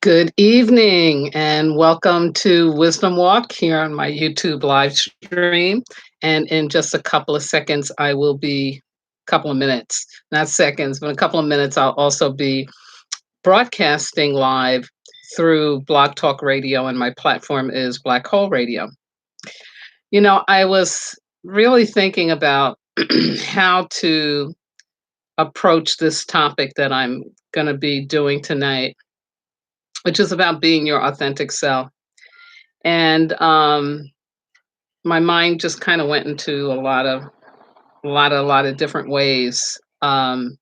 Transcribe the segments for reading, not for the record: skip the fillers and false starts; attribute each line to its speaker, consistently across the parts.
Speaker 1: Good evening and welcome to Wisdom Walk here on my YouTube live stream. And in just a couple of seconds, I will be, couple of minutes, not seconds, but a couple of minutes, I'll also be broadcasting live through Blog Talk Radio, and my platform is Black Hole Radio. I was really thinking about how to approach this topic that I'm going to be doing tonight, which is about being your authentic self. And my mind just kind of went into a lot of different ways. And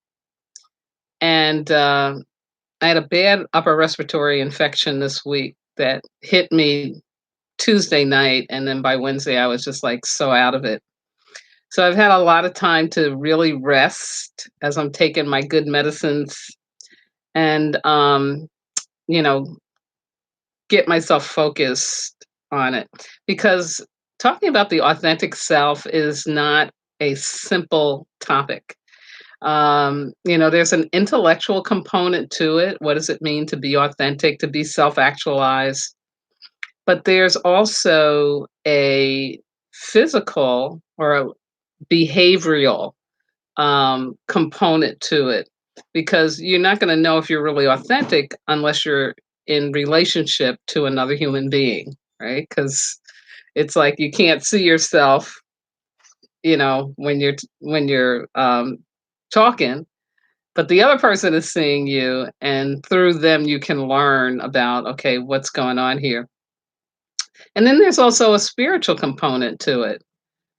Speaker 1: I had a bad upper respiratory infection this week that hit me Tuesday night, and then by Wednesday I was just like so out of it. So I've had a lot of time to really rest as I'm taking my good medicines and you know get myself focused on it, because talking about the authentic self is not a simple topic. There's an intellectual component to it. What does it mean to be authentic, to be self actualized? But there's also a physical or a behavioral component to it, because you're not going to know if you're really authentic unless you're in relationship to another human being, right? Because it's like you can't see yourself, when you're talking, but the other person is seeing you, and through them you can learn about, okay, what's going on here. And then there's also a spiritual component to it.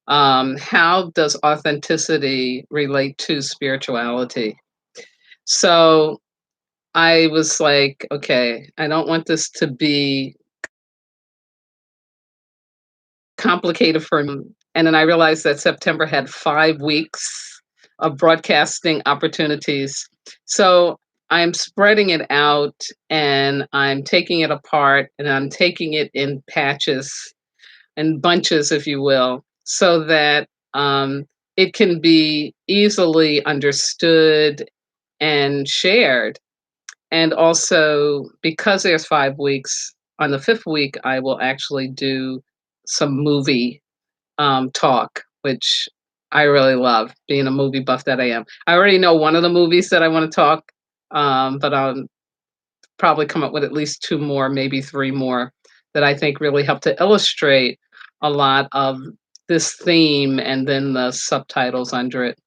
Speaker 1: How does authenticity relate to spirituality? So I was like, okay, I don't want this to be complicated for me. And then I realized that September had 5 weeks of broadcasting opportunities. So I'm spreading it out, and I'm taking it apart, and I'm taking it in patches and bunches, if you will, so that it can be easily understood and shared. And also, because there's 5 weeks, on the fifth week, I will actually do some movie talk, which I really love, being a movie buff that I am. I already know one of the movies that I want to talk, but I'll probably come up with at least two more, maybe three more, that I think really help to illustrate a lot of this theme and then the subtitles under it.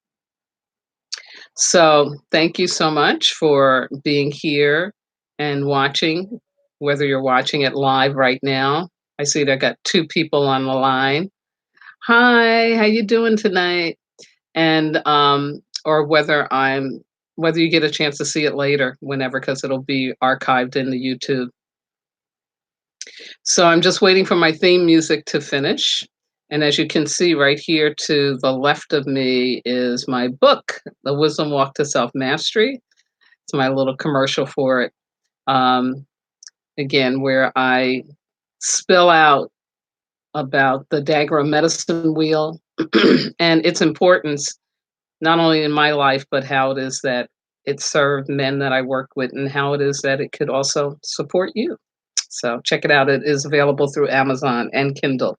Speaker 1: So thank you so much for being here and watching, whether you're watching it live right now. I see that I got two people on the line. Hi, how you doing tonight? And or whether you get a chance to see it later, whenever, because it'll be archived in the YouTube. So I'm just waiting for my theme music to finish. And as you can see right here to the left of me is my book, The Wisdom Walk to Self Mastery. It's my little commercial for it. Um, again, where I spill out about the Dagro medicine wheel and its importance, not only in my life, but how it is that it served men that I work with, and how it is that it could also support you. So check it out. It is available through Amazon and Kindle.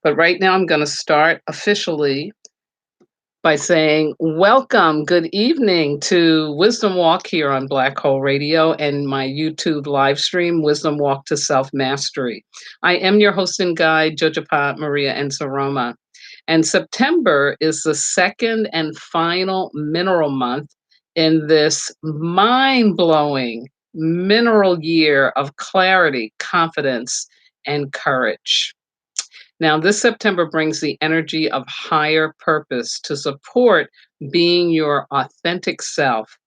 Speaker 1: But right now, I'm going to start officially by saying, welcome, good evening to Wisdom Walk here on Black Hole Radio and my YouTube live stream, Wisdom Walk to Self Mastery. I am your host and guide, Jojopahmaria Nsoroma. And September is the second and final mineral month in this mind-blowing mineral year of clarity, confidence, and courage. Now, this September brings the energy of higher purpose to support being your authentic self.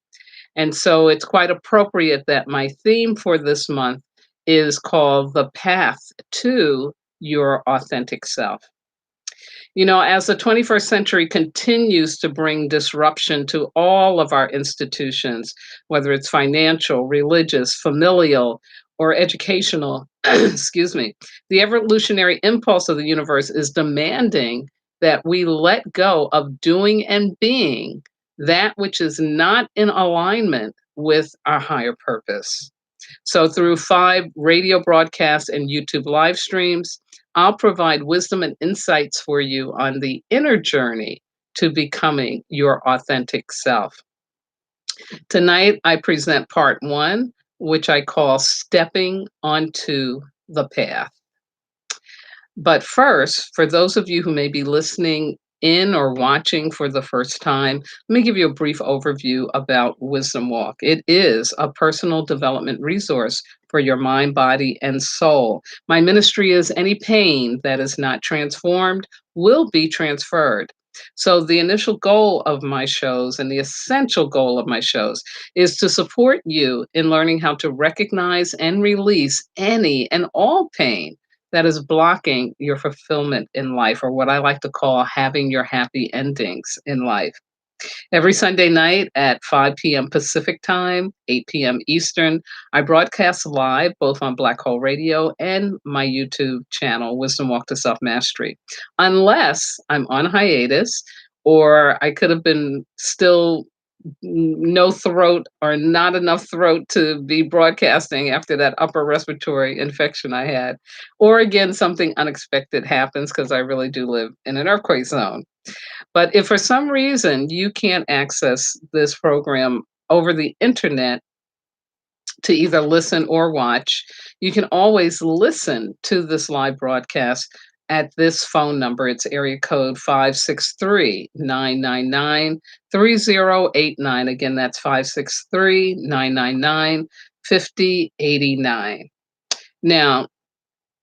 Speaker 1: And so it's quite appropriate that my theme for this month is called The Path to Your Authentic Self. As the 21st century continues to bring disruption to all of our institutions, whether it's financial, religious, familial, or educational, excuse me, the evolutionary impulse of the universe is demanding that we let go of doing and being that which is not in alignment with our higher purpose. So, through 5 radio broadcasts and YouTube live streams, I'll provide wisdom and insights for you on the inner journey to becoming your authentic self. Tonight, I present part one, which I call Stepping Onto the Path. But first, for those of you who may be listening in or watching for the first time, let me give you a brief overview about Wisdom Walk. It is a personal development resource for your mind, body, and soul. My ministry is any pain that is not transformed will be transferred. So, the initial goal of my shows and the essential goal of my shows is to support you in learning how to recognize and release any and all pain that is blocking your fulfillment in life, or what I like to call having your happy endings in life. Every Sunday night at 5 p.m. Pacific Time, 8 p.m. Eastern, I broadcast live both on Black Hole Radio and my YouTube channel, Wisdom Walk to Self Mastery. Unless I'm on hiatus, or I could have been still no throat or not enough throat to be broadcasting after that upper respiratory infection I had. Or again, something unexpected happens because I really do live in an earthquake zone. But if for some reason you can't access this program over the internet to either listen or watch, you can always listen to this live broadcast at this phone number. It's area code 563-999-3089. Again, that's 563-999-5089. Now,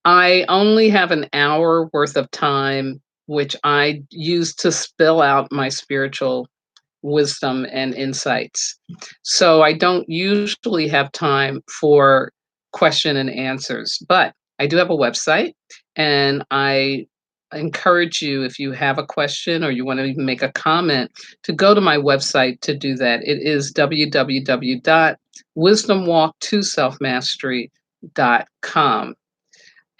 Speaker 1: I only have an hour worth of time, which I use to spill out my spiritual wisdom and insights. So I don't usually have time for question and answers, but I do have a website, and I encourage you, if you have a question or you want to even make a comment, to go to my website to do that. It is www.wisdomwalk2selfmastery.com.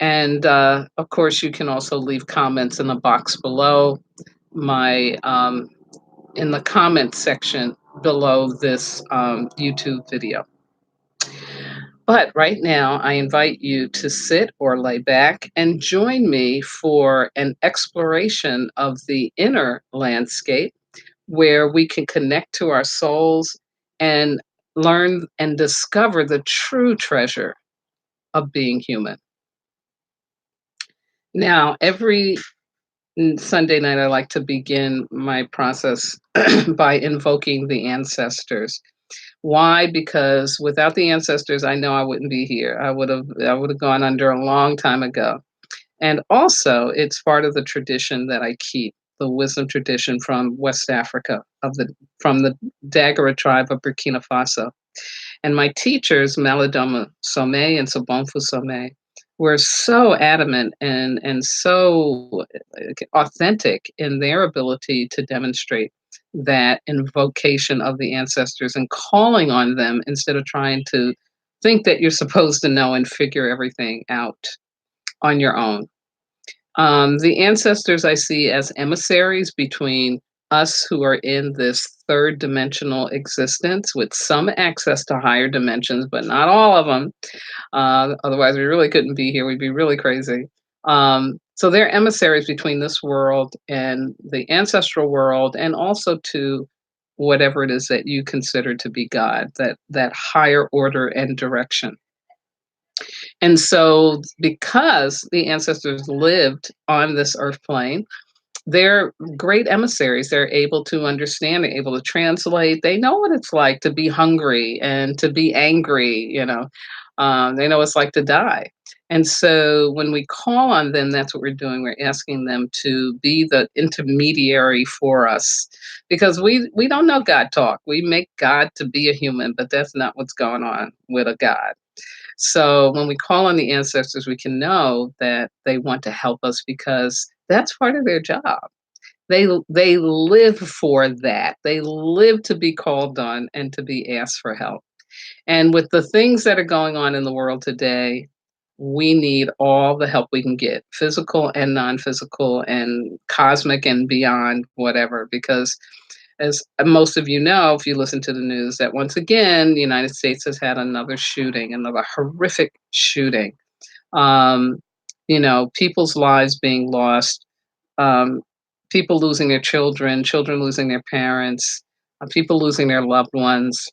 Speaker 1: And of course, you can also leave comments in the box below my in the comments section below this YouTube video. But right now, I invite you to sit or lay back and join me for an exploration of the inner landscape where we can connect to our souls and learn and discover the true treasure of being human. Now, every Sunday night, I like to begin my process by invoking the ancestors. Why? Because without the ancestors, I know I wouldn't be here. I would have gone under a long time ago. And also, it's part of the tradition that I keep, the wisdom tradition from West Africa, from the Dagara tribe of Burkina Faso. And my teachers, Malidoma Some and Sobonfu Some, were so adamant and so authentic in their ability to demonstrate that invocation of the ancestors and calling on them instead of trying to think that you're supposed to know and figure everything out on your own. The ancestors I see as emissaries between us who are in this third dimensional existence with some access to higher dimensions, but not all of them. Otherwise, we really couldn't be here. We'd be really crazy. So they're emissaries between this world and the ancestral world, and also to whatever it is that you consider to be God, that higher order and direction. And so, because the ancestors lived on this earth plane, they're great emissaries. They're able to understand, they're able to translate. They know what it's like to be hungry and to be angry. They know what it's like to die. And so when we call on them, that's what we're doing. We're asking them to be the intermediary for us because we don't know God talk. We make God to be a human, but that's not what's going on with a God. So when we call on the ancestors, we can know that they want to help us because that's part of their job. They live for that. They live to be called on and to be asked for help. And with the things that are going on in the world today, we need all the help we can get, physical and non-physical and cosmic and beyond, whatever, because As most of you know, if you listen to the news, that once again, the United States has had another shooting, another horrific shooting. Um, people's lives being lost, um, people losing their children, children losing their parents, people losing their loved ones,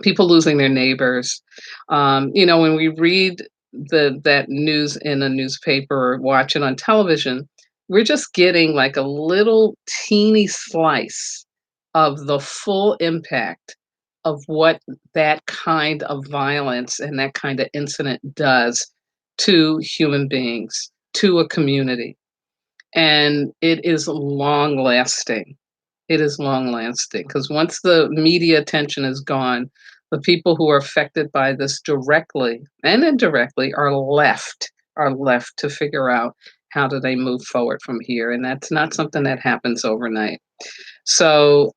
Speaker 1: people losing their neighbors. When we read that news in a newspaper or watch it on television, we're just getting like a little teeny slice of the full impact of what that kind of violence and that kind of incident does to human beings, to a community. And it is long lasting. It is long lasting because once the media attention is gone, the people who are affected by this directly and indirectly are left to figure out how do they move forward from here, and that's not something that happens overnight. So,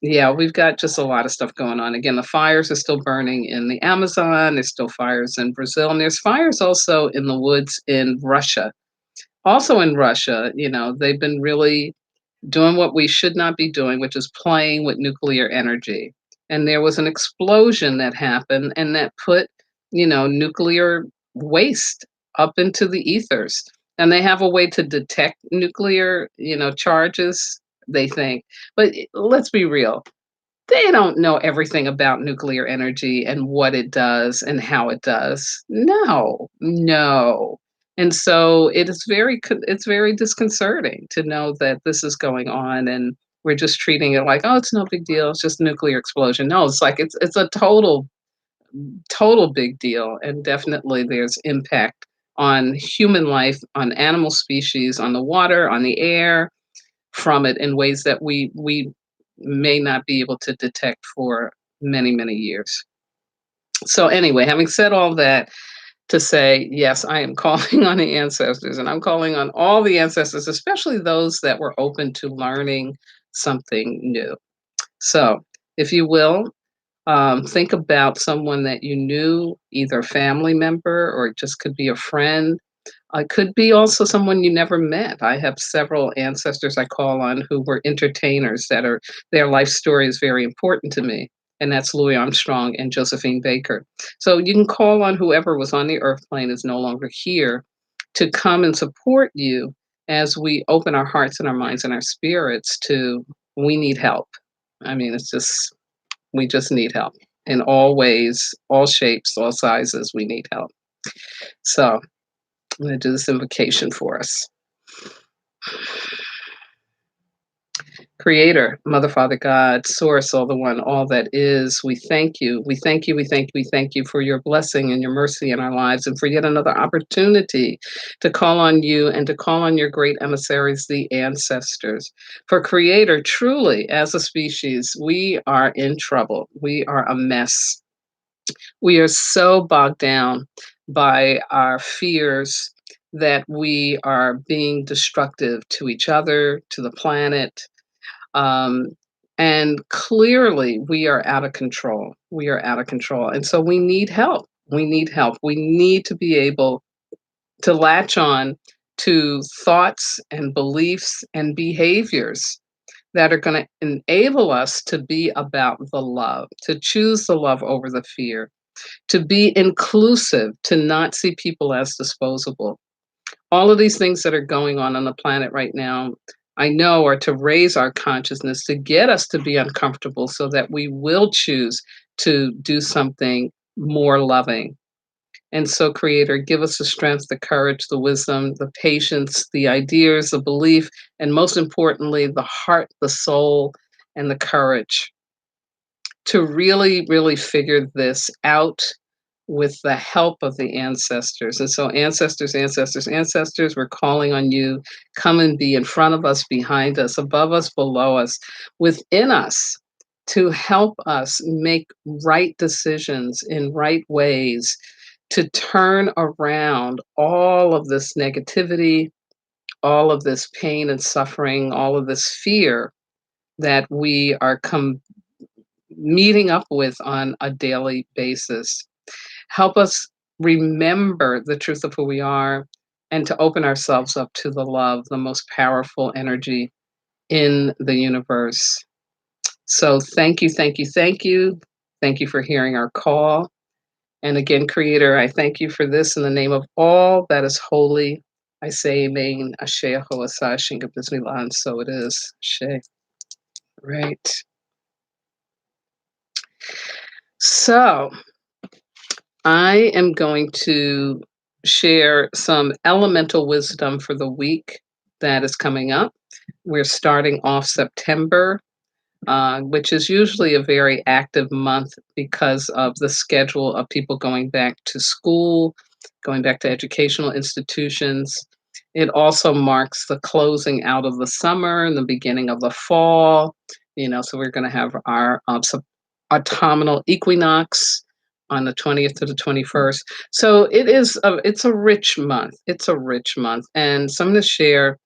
Speaker 1: yeah, we've got just a lot of stuff going on. Again, the fires are still burning in the Amazon. There's still fires in Brazil, and there's fires also in the woods in Russia. Also in Russia, they've been really doing what we should not be doing, which is playing with nuclear energy. And there was an explosion that happened and that put, nuclear waste up into the ethers. And they have a way to detect nuclear, charges, they think. But let's be real, they don't know everything about nuclear energy and what it does and how it does. No, no. And so it's very disconcerting to know that this is going on and we're just treating it like, oh, it's no big deal. It's just a nuclear explosion. No, it's like it's a total big deal. And definitely there's impact on human life, on animal species, on the water, on the air, from it in ways that we may not be able to detect for many, many years. So anyway, having said all that, to say, yes, I am calling on the ancestors and I'm calling on all the ancestors, especially those that were open to learning something new. So, if you will, think about someone that you knew, either a family member or it just could be a friend. It could be also someone you never met. I have several ancestors I call on who were entertainers their life story is very important to me. And that's Louis Armstrong and Josephine Baker. So you can call on whoever was on the earth plane is no longer here to come and support you as we open our hearts and our minds and our spirits to we need help. I mean, we just need help in all ways, all shapes, all sizes. We need help. So I'm going to do this invocation for us. Creator, Mother, Father, God, Source, all the one, all that is, we thank you. We thank you. We thank you. We thank you for your blessing and your mercy in our lives and for yet another opportunity to call on you and to call on your great emissaries, the ancestors. For Creator, truly, as a species, we are in trouble. We are a mess. We are so bogged down by our fears that we are being destructive to each other, to the planet, um, and clearly, we are out of control. We are out of control. And so we need help. We need help. We need to be able to latch on to thoughts and beliefs and behaviors that are going to enable us to be about the love, to choose the love over the fear, to be inclusive, to not see people as disposable. All of these things that are going on the planet right now, I know are to raise our consciousness, to get us to be uncomfortable so that we will choose to do something more loving. And so, Creator, give us the strength, the courage, the wisdom, the patience, the ideas, the belief, and most importantly, the heart, the soul, and the courage to really, really figure this out with the help of the ancestors. And so, ancestors, ancestors, ancestors, we're calling on you. Come and be in front of us, behind us, above us, below us, within us to help us make right decisions in right ways to turn around all of this negativity, all of this pain and suffering, all of this fear that we are meeting up with on a daily basis. Help us remember the truth of who we are and to open ourselves up to the love, the most powerful energy in the universe. So thank you, thank you, thank you. Thank you for hearing our call. And again, Creator, I thank you for this in the name of all that is holy. I say Amen. Ashe Ahoasa Shinga Bismillah, and so it is. Ashe. Right. So I am going to share some elemental wisdom for the week that is coming up. We're starting off September, which is usually a very active month because of the schedule of people going back to school, going back to educational institutions. It also marks the closing out of the summer and the beginning of the fall. So we're going to have our autumnal equinox on the 20th to the 21st. So it's a rich month. It's a rich month. And so I'm going to share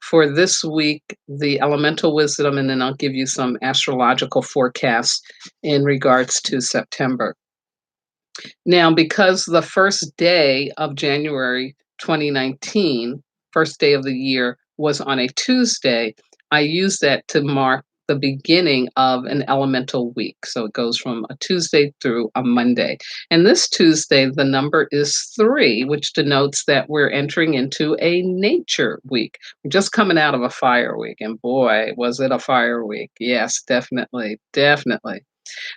Speaker 1: for this week the elemental wisdom, and then I'll give you some astrological forecasts in regards to September. Now, because the first day of January 2019, first day of the year, was on a Tuesday, I use that to mark the beginning of an elemental week. So it goes from a Tuesday through a Monday. And this Tuesday, the number is 3, which denotes that we're entering into a nature week. We're just coming out of a fire week. And boy, was it a fire week. Yes, definitely, definitely.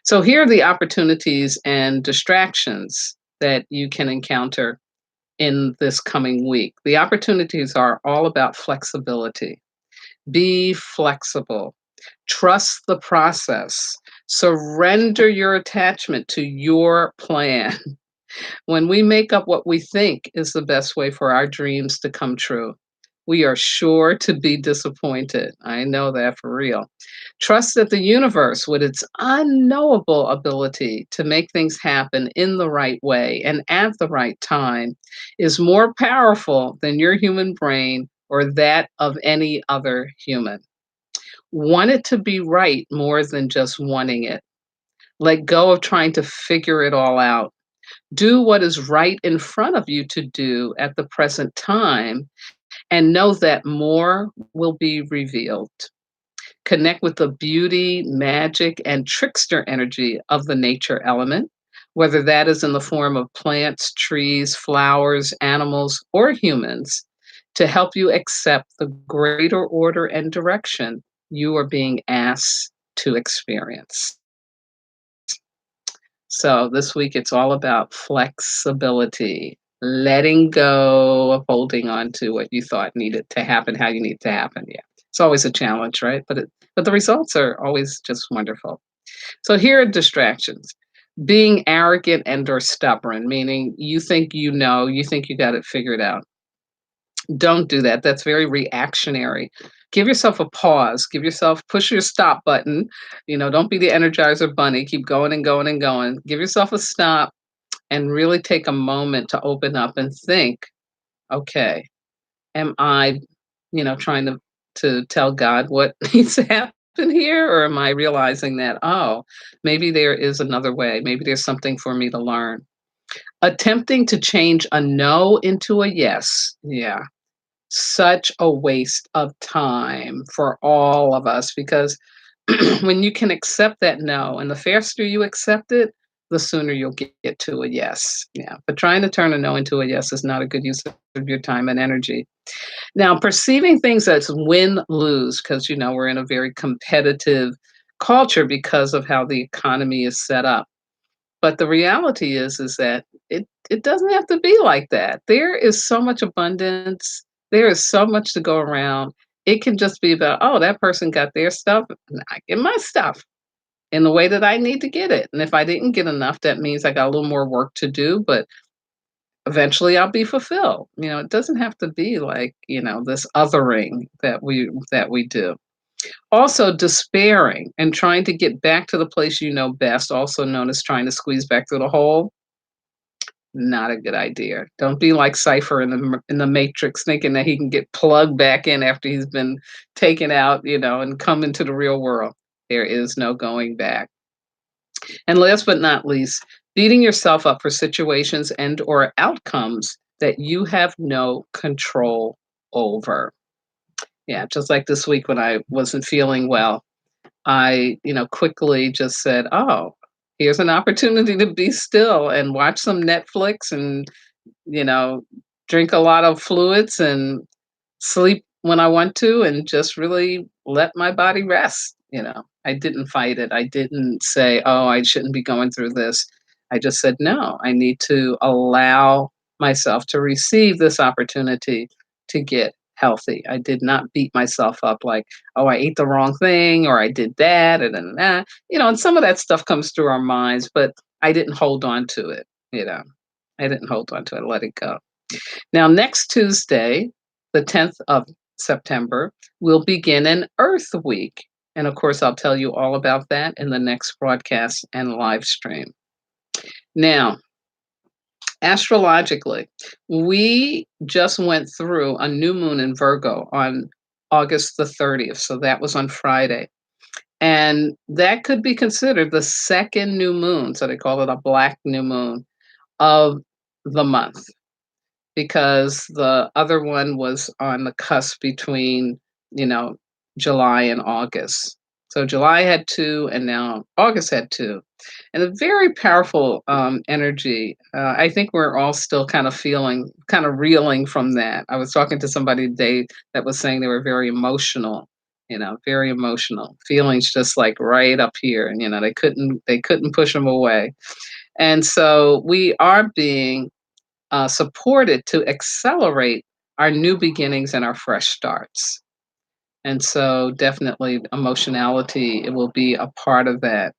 Speaker 1: So here are the opportunities and distractions that you can encounter in this coming week. The opportunities are all about flexibility. Be flexible. Trust the process. Surrender your attachment to your plan. When we make up what we think is the best way for our dreams to come true, we are sure to be disappointed. I know that for real. Trust that the universe, with its unknowable ability to make things happen in the right way and at the right time, is more powerful than your human brain or that of any other human. Want it to be right more than just wanting it. Let go of trying to figure it all out. Do what is right in front of you to do at the present time, and know that more will be revealed. Connect with the beauty, magic, and trickster energy of the nature element, whether that is in the form of plants, trees, flowers, animals, or humans, to help you accept the greater order and direction you are being asked to experience. So this week it's all about flexibility, letting go of holding on to what you thought needed to happen, how you need it to happen. Yeah. It's always a challenge, right? But the results are always just wonderful. So here are distractions. Being arrogant and or stubborn, meaning you think you got it figured out. Don't do that. That's very reactionary. Give yourself a pause. Push your stop button. Don't be the Energizer bunny. Keep going and going and going. Give yourself a stop and really take a moment to open up and think, okay, am I, trying to tell God what needs to happen here? Or am I realizing that, oh, maybe there is another way. Maybe there's something for me to learn. Attempting to change a no into a yes. Yeah, such a waste of time for all of us because when you can accept that no, and the faster you accept it, the sooner you'll get to a yes. Yeah. But trying to turn a no into a yes is not a good use of your time and energy. Now, perceiving things as win lose, because, we're in a very competitive culture because of how the economy is set up. But the reality is that it doesn't have to be like that. There is so much abundance. There is so much to go around. It can just be about, oh, that person got their stuff, and I get my stuff in the way that I need to get it. And if I didn't get enough, that means I got a little more work to do, but eventually I'll be fulfilled. It doesn't have to be like, this othering that we do. Also, despairing and trying to get back to the place you know best, also known as trying to squeeze back through the hole, not a good idea. Don't be like Cypher in the Matrix, thinking that he can get plugged back in after he's been taken out, and come into the real world. There is no going back. And last but not least, beating yourself up for situations and or outcomes that you have no control over. Yeah, just like this week when I wasn't feeling well, I, quickly just said, "Oh, here's an opportunity to be still and watch some Netflix and, you know, drink a lot of fluids and sleep when I want to and just really let my body rest. I didn't fight it. I didn't say, "Oh, I shouldn't be going through this." I just said, "No, I need to allow myself to receive this opportunity to get healthy." I did not beat myself up like, "Oh, I ate the wrong thing or I did that and that." And some of that stuff comes through our minds, but I didn't hold on to it, you know. I didn't hold on to it, let it go. Now, next Tuesday, the 10th of September, will begin an Earth Week. And of course, I'll tell you all about that in the next broadcast and live stream. Now, astrologically, we just went through a new moon in Virgo on August the 30th. So that was on Friday. And that could be considered the second new moon. So they call it a black new moon of the month, because the other one was on the cusp between, you know, July and August. So July had two, and now August had two, and a very powerful energy. I think we're all still kind of feeling, kind of reeling from that. I was talking to somebody today that was saying they were very emotional. Very emotional feelings, just like right up here, and they couldn't push them away. And so we are being supported to accelerate our new beginnings and our fresh starts. And so, definitely, emotionality, it will be a part of that.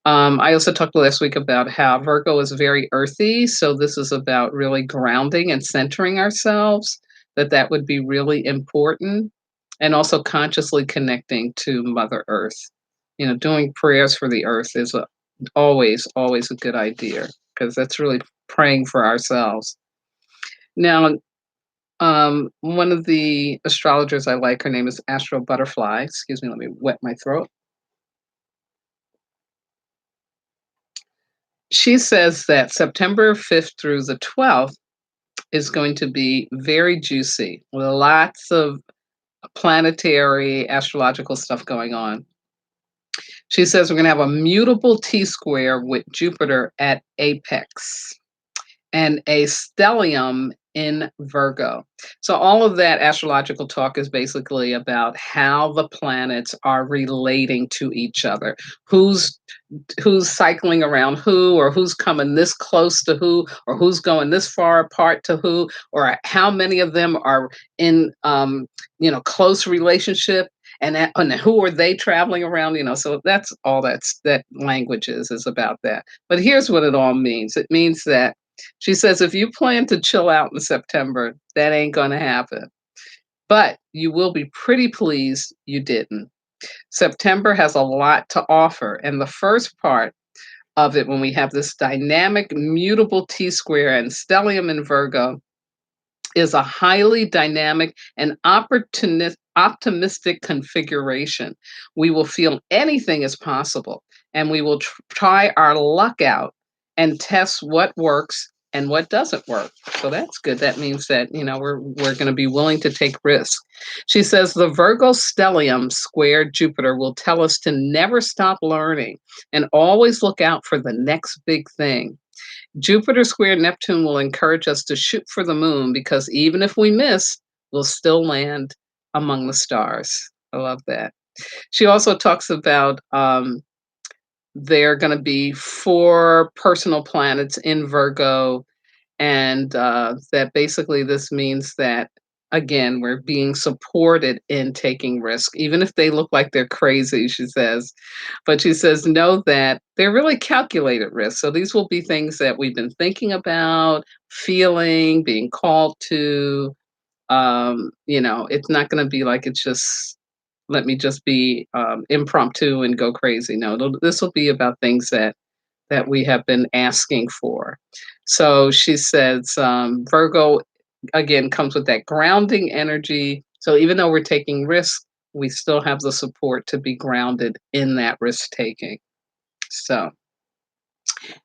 Speaker 1: I also talked last week about how Virgo is very earthy. So, this is about really grounding and centering ourselves, that would be really important. And also consciously connecting to Mother Earth. Doing prayers for the earth is always, always a good idea, because that's really praying for ourselves. Now, one of the astrologers I like, her name is Astro Butterfly. Excuse me, let me wet my throat. She says that September 5th through the 12th is going to be very juicy with lots of planetary astrological stuff going on. She says we're going to have a mutable T square with Jupiter at apex and a stellium in Virgo. So all of that astrological talk is basically about how the planets are relating to each other. Who's cycling around who, or who's coming this close to who, or who's going this far apart to who, or how many of them are in close relationship, and who are they traveling around. So that's all that language is about that. But here's what it all means. It means that she says if you plan to chill out in September, that ain't going to happen. But you will be pretty pleased you didn't. September has a lot to offer. And the first part of it, when we have this dynamic, mutable T square and stellium in Virgo, is a highly dynamic and optimistic configuration. We will feel anything is possible, and we will try our luck out and test what works and what doesn't work. So that's good. That means that we're going to be willing to take risks. She says the Virgo stellium squared Jupiter will tell us to never stop learning and always look out for the next big thing. Jupiter square Neptune will encourage us to shoot for the moon, because even if we miss, we'll still land among the stars. I love that. She also talks about there are going to be 4 personal planets in Virgo, and that basically this means that, again, we're being supported in taking risk, even if they look like they're crazy, she says. But she says, know that they're really calculated risks. So these will be things that we've been thinking about, feeling, being called to. It's not going to be like it's just, let me just be impromptu and go crazy. No, this will be about things that we have been asking for. So she says Virgo, again, comes with that grounding energy. So even though we're taking risks, we still have the support to be grounded in that risk taking. So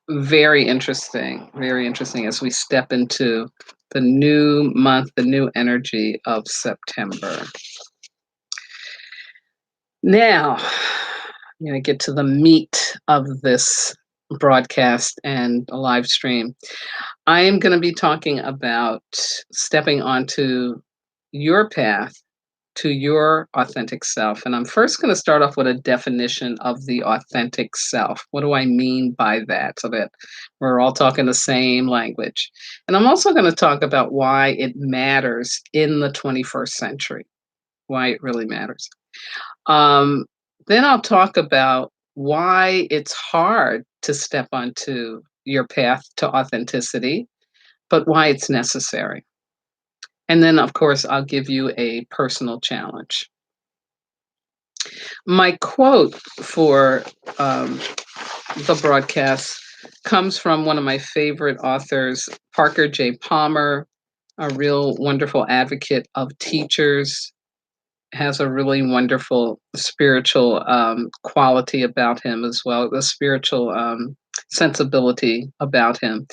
Speaker 1: very interesting as we step into the new month, the new energy of September. Now, I'm going to get to the meat of this broadcast and live stream. I am going to be talking about stepping onto your path to your authentic self. And I'm first going to start off with a definition of the authentic self. What do I mean by that? So that we're all talking the same language. And I'm also going to talk about why it matters in the 21st century, why it really matters. Um, then I'll talk about why it's hard to step onto your path to authenticity, but why it's necessary. And then, of course, I'll give you a personal challenge. My quote for um, the broadcast comes from one of my favorite authors, Parker J. Palmer, a real wonderful advocate of teachers, has a really wonderful spiritual quality about him as well, the spiritual sensibility about him.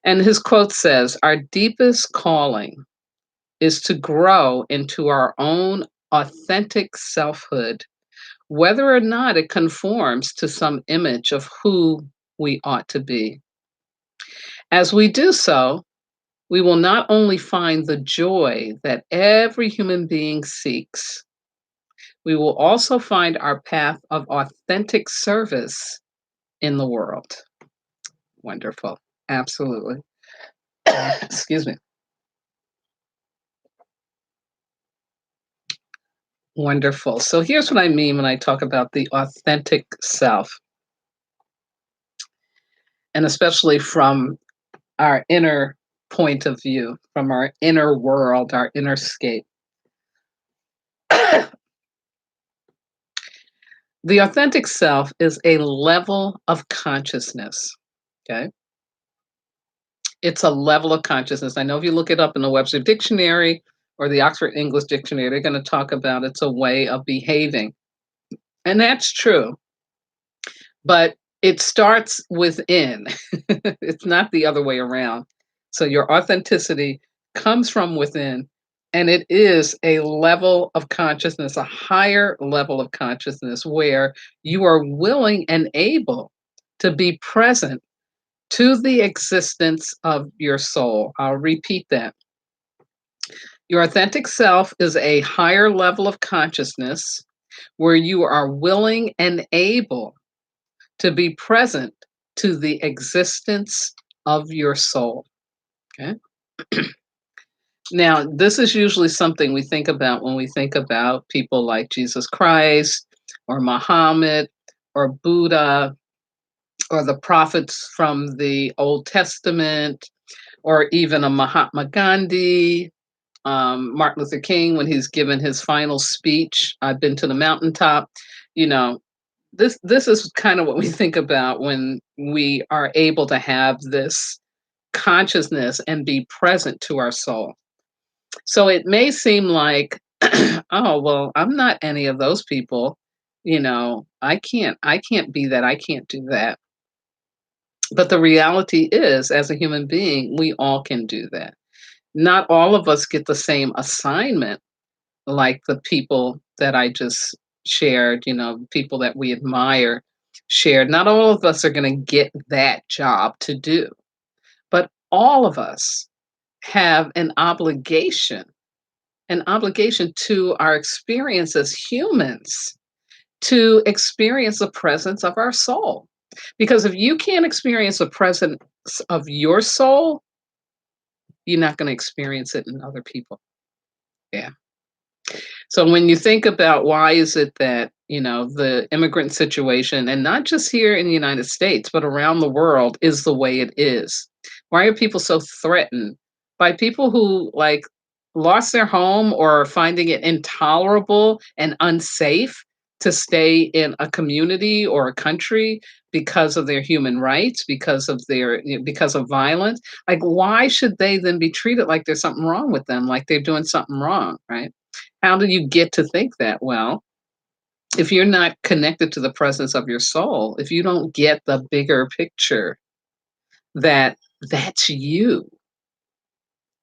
Speaker 1: And his quote says, "Our deepest calling is to grow into our own authentic selfhood, whether or not it conforms to some image of who we ought to be. As we do so, we will not only find the joy that every human being seeks, we will also find our path of authentic service in the world." Wonderful. Absolutely. Excuse me. Wonderful. So here's what I mean when I talk about the authentic self, and especially from our inner point of view, from our inner world, our inner scape. The authentic self is a level of consciousness. Okay. It's a level of consciousness. I know if you look it up in the Webster Dictionary or the Oxford English Dictionary, they're going to talk about it's a way of behaving. And that's true. But it starts within. It's not the other way around. So your authenticity comes from within, and it is a level of consciousness, a higher level of consciousness where you are willing and able to be present to the existence of your soul. I'll repeat that. Your authentic self is a higher level of consciousness where you are willing and able to be present to the existence of your soul. Okay. Now, this is usually something we think about when we think about people like Jesus Christ or Muhammad or Buddha or the prophets from the Old Testament or even a Mahatma Gandhi, Martin Luther King when he's given his final speech, "I've been to the mountaintop." You know, this is kind of what we think about when we are able to have this consciousness and be present to our soul. So it may seem like, oh well, I'm not any of those people. I can't be that. I can't do that. But the reality is, as a human being, we all can do that. Not all of us get the same assignment like the people that I just shared, people that we admire shared. Not all of us are going to get that job to do, but all of us have an obligation to our experience as humans to experience the presence of our soul. Because if you can't experience the presence of your soul, you're not going to experience it in other people. Yeah. So when you think about why is it that, the immigrant situation, and not just here in the United States, but around the world is the way it is. Why are people so threatened by people who like lost their home or are finding it intolerable and unsafe to stay in a community or a country because of their human rights, because of violence? Like, why should they then be treated like there's something wrong with them, like they're doing something wrong, right? How do you get to think that? Well, if you're not connected to the presence of your soul, if you don't get the bigger picture that that's you,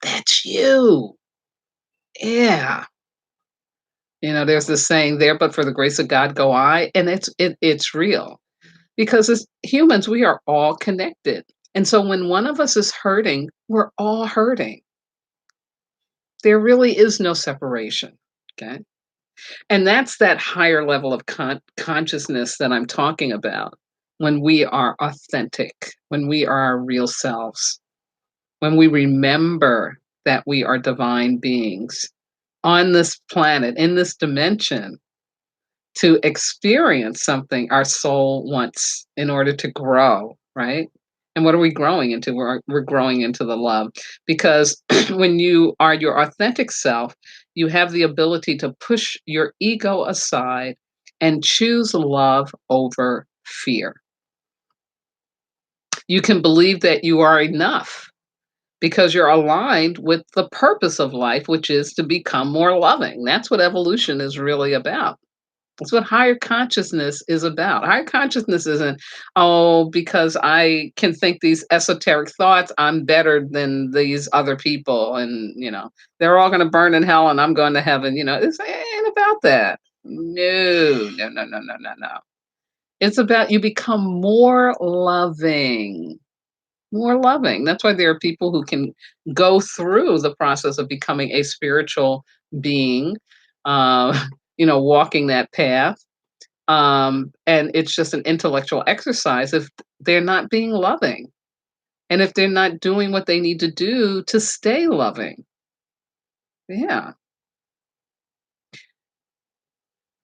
Speaker 1: that's you. Yeah. There's this saying there, but for the grace of God go I, and it's real because as humans, we are all connected. And so when one of us is hurting, we're all hurting. There really is no separation. Okay. And that's that higher level of consciousness that I'm talking about when we are authentic, when we are our real selves, when we remember that we are divine beings on this planet, in this dimension, to experience something our soul wants in order to grow, right? And what are we growing into? We're growing into the love because when you are your authentic self, you have the ability to push your ego aside and choose love over fear. You can believe that you are enough because you're aligned with the purpose of life, which is to become more loving. That's what evolution is really about. That's what higher consciousness is about. Higher consciousness isn't, oh, because I can think these esoteric thoughts, I'm better than these other people. And, they're all going to burn in hell and I'm going to heaven. It ain't about that. No, no, no, no, no, no, no. It's about you become more loving. More loving. That's why there are people who can go through the process of becoming a spiritual being, uh, walking that path, and it's just an intellectual exercise if they're not being loving and if they're not doing what they need to do to stay loving. Yeah.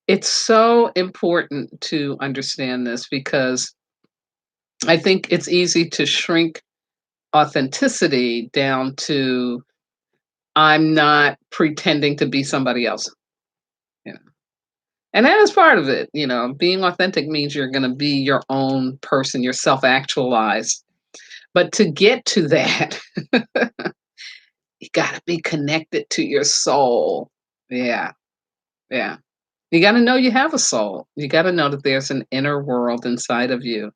Speaker 1: It's so important to understand this because I think it's easy to shrink authenticity down to I'm not pretending to be somebody else. You know. And that is part of it. Being authentic means you're going to be your own person, you're self actualized. But to get to that, you gotta be connected to your soul. Yeah, yeah. You gotta know you have a soul. You gotta know that there's an inner world inside of you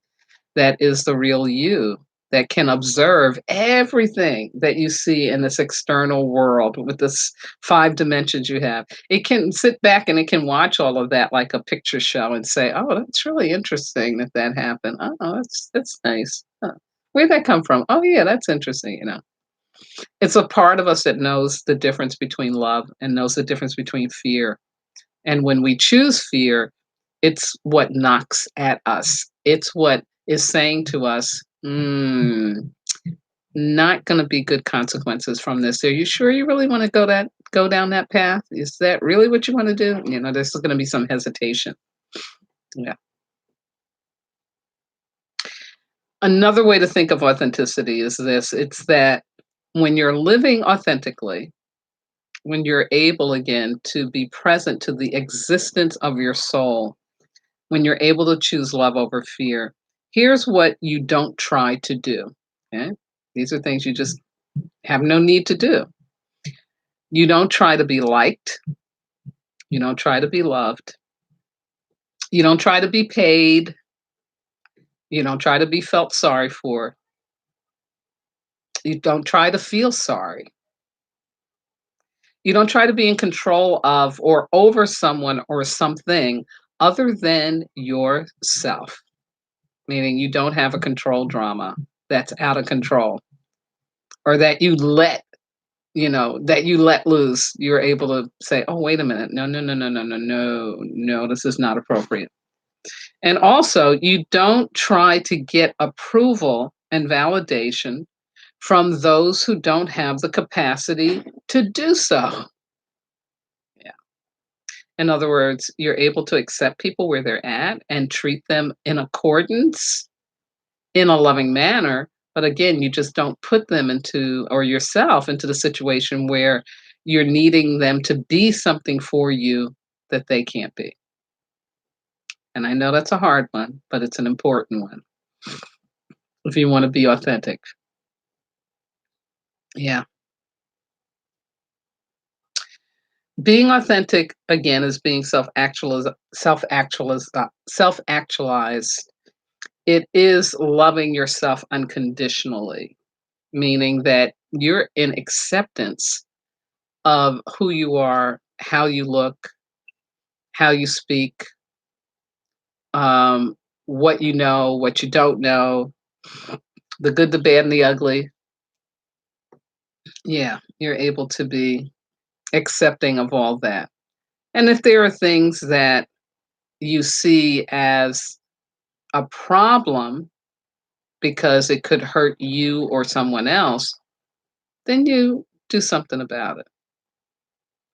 Speaker 1: that is the real you, that can observe everything that you see in this external world with this 5 dimensions you have. It can sit back and it can watch all of that like a picture show and say, "Oh, that's really interesting that happened. Oh, that's nice. Huh. Where'd that come from? Oh, yeah, that's interesting." It's a part of us that knows the difference between love and knows the difference between fear. And when we choose fear, it's what knocks at us. It's what is saying to us, not going to be good consequences from this. Are you sure you really want to go down that path? Is that really what you want to do? There's going to be some hesitation. Yeah. Another way to think of authenticity is this. It's that when you're living authentically, when you're able again to be present to the existence of your soul, when you're able to choose love over fear, here's what you don't try to do. Okay? These are things you just have no need to do. You don't try to be liked. You don't try to be loved. You don't try to be paid. You don't try to be felt sorry for. You don't try to feel sorry. You don't try to be in control of or over someone or something other than yourself. Meaning you don't have a control drama that's out of control or that you let loose. You're able to say, oh, wait a minute. No, no, no, no, no, no, no, no, this is not appropriate. And also, you don't try to get approval and validation from those who don't have the capacity to do so. Yeah. In other words, you're able to accept people where they're at and treat them in accordance in a loving manner. But again, you just don't put them into or yourself into the situation where you're needing them to be something for you that they can't be. And I know that's a hard one, but it's an important one if you want to be authentic. Yeah. Being authentic again is being self-actualized. It is loving yourself unconditionally, meaning that you're in acceptance of who you are, how you look, how you speak, um, what you know, what you don't know, the good, the bad, and the ugly. Yeah, you're able to be accepting of all that. And if there are things that you see as a problem because it could hurt you or someone else, then you do something about it.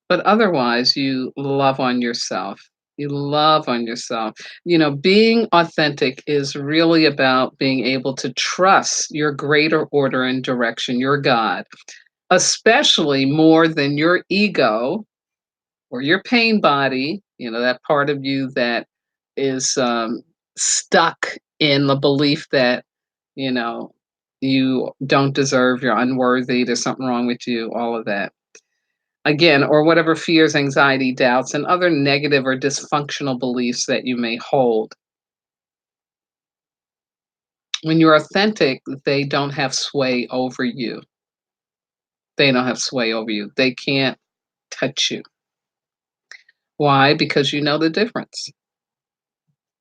Speaker 1: But otherwise, you love on yourself. You love on yourself. Being authentic is really about being able to trust your greater order and direction, your God, especially more than your ego or your pain body, that part of you that is stuck in the belief that, you know, you don't deserve, you're unworthy, there's something wrong with you, all of that. Again, or whatever fears, anxiety, doubts, and other negative or dysfunctional beliefs that you may hold. When you're authentic, they don't have sway over you. They don't have sway over you. They can't touch you. Why? Because you know the difference.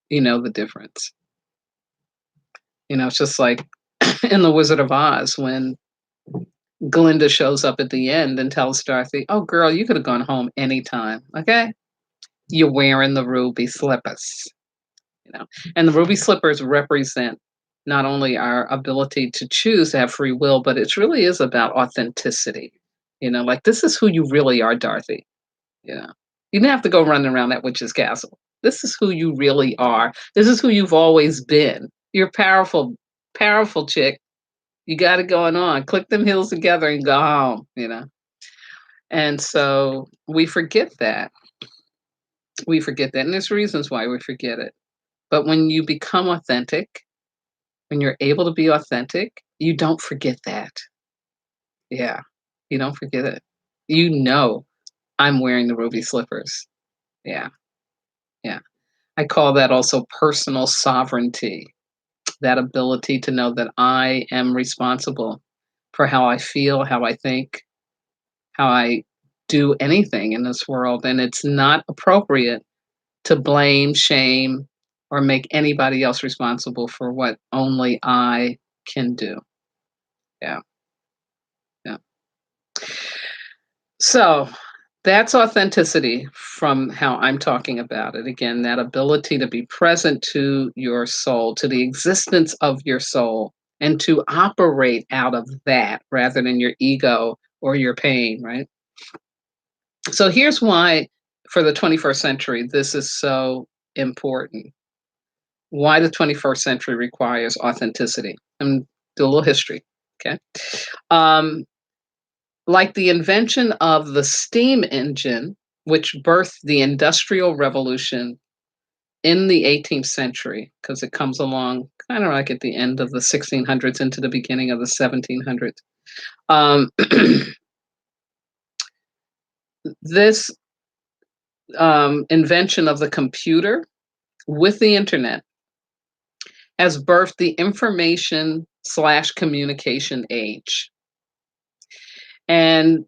Speaker 1: You know the difference. It's just like in The Wizard of Oz when Glinda shows up at the end and tells Dorothy, "Oh, girl, you could have gone home anytime. Okay, you're wearing the ruby slippers." You know, and the ruby slippers represent not only our ability to choose to have free will, but it really is about authenticity. Like this is who you really are, Dorothy. You know, you didn't have to go running around that witch's castle. This is who you really are. This is who you've always been. You're powerful, powerful chick. You got it going on. Click them heels together and go home. And so we forget that. We forget that. And there's reasons why we forget it. But when you become authentic, when you're able to be authentic, you don't forget that. Yeah. You don't forget it. I'm wearing the ruby slippers. Yeah. Yeah. I call that also personal sovereignty, that ability to know that I am responsible for how I feel, how I think, how I do anything in this world. And it's not appropriate to blame, shame, or make anybody else responsible for what only I can do. Yeah. Yeah. So that's authenticity from how I'm talking about it. Again, that ability to be present to your soul, to the existence of your soul, and to operate out of that rather than your ego or your pain, right? So here's why, for the 21st century, this is so important. Why the 21st century requires authenticity. And do a little history. Okay. Um, like the invention of the steam engine, which birthed the Industrial Revolution in the 18th century, because it comes along kind of like at the end of the 1600s into the beginning of the 1700s. Um, this invention of the computer with the internet has birthed the information/communication age. And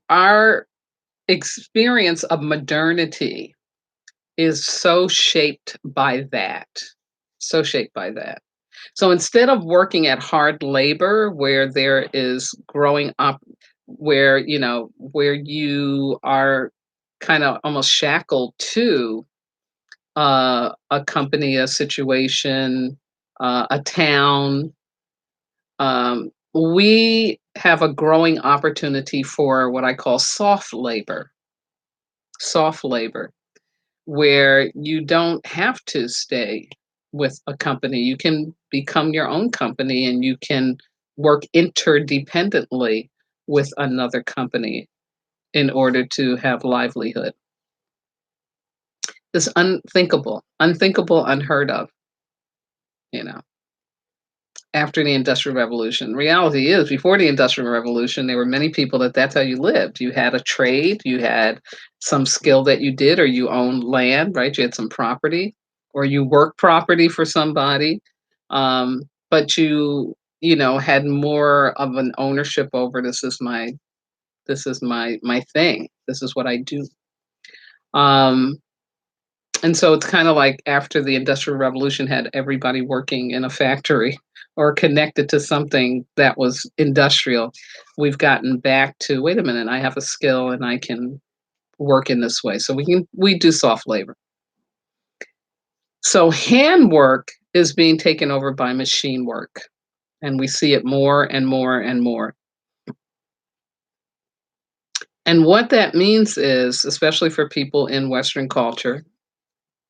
Speaker 1: our experience of modernity is so shaped by that. So shaped by that. So instead of working at hard labor where there is growing up, where you are kind of almost shackled to a company, a situation, a town, we have a growing opportunity for what I call soft labor, where you don't have to stay with a company. You can become your own company and you can work interdependently with another company in order to have livelihood. It's unthinkable, unheard of, you know. After the Industrial Revolution. Reality is, before the Industrial Revolution, there were many people that's how you lived. You had a trade, you had some skill that you did, or you owned land, right? You had some property, or you worked property for somebody. But you had more of an ownership over this is my thing. This is what I do. Um, And so it's kind of like after the Industrial Revolution had everybody working in a factory or connected to something that was industrial. We've gotten back to, wait a minute, I have a skill and I can work in this way. So we do soft labor. So handwork is being taken over by machine work, and we see it more and more and more. And what that means is, especially for people in Western culture,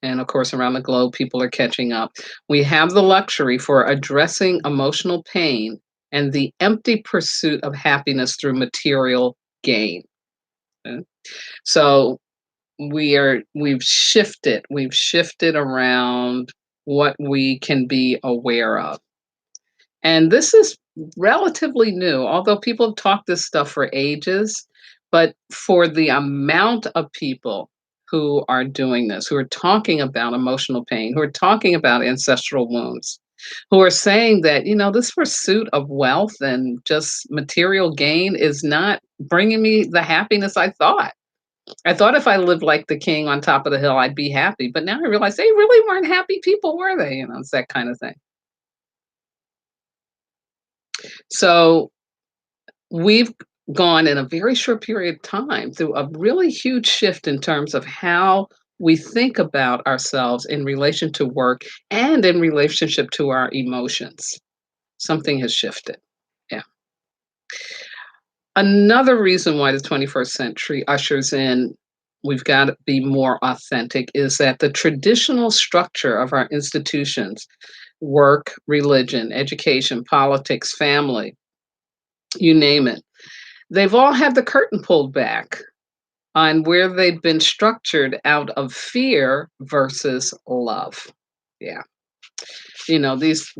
Speaker 1: and of course around the globe, people are catching up. We have the luxury for addressing emotional pain and the empty pursuit of happiness through material gain. Okay? So we've shifted around what we can be aware of. And this is relatively new, although people have talked this stuff for ages. But for the amount of people who are doing this, who are talking about emotional pain, who are talking about ancestral wounds, who are saying that, this pursuit of wealth and just material gain is not bringing me the happiness I thought. I thought if I lived like the king on top of the hill, I'd be happy. But now I realize they really weren't happy people, were they? It's that kind of thing. So we've gone in a very short period of time through a really huge shift in terms of how we think about ourselves in relation to work and in relationship to our emotions. Something has shifted. Yeah. Another reason why the 21st century ushers in we've got to be more authentic is that the traditional structure of our institutions, work, religion, education, politics, family, you name it, they've all had the curtain pulled back on where they've been structured out of fear versus love. Yeah. These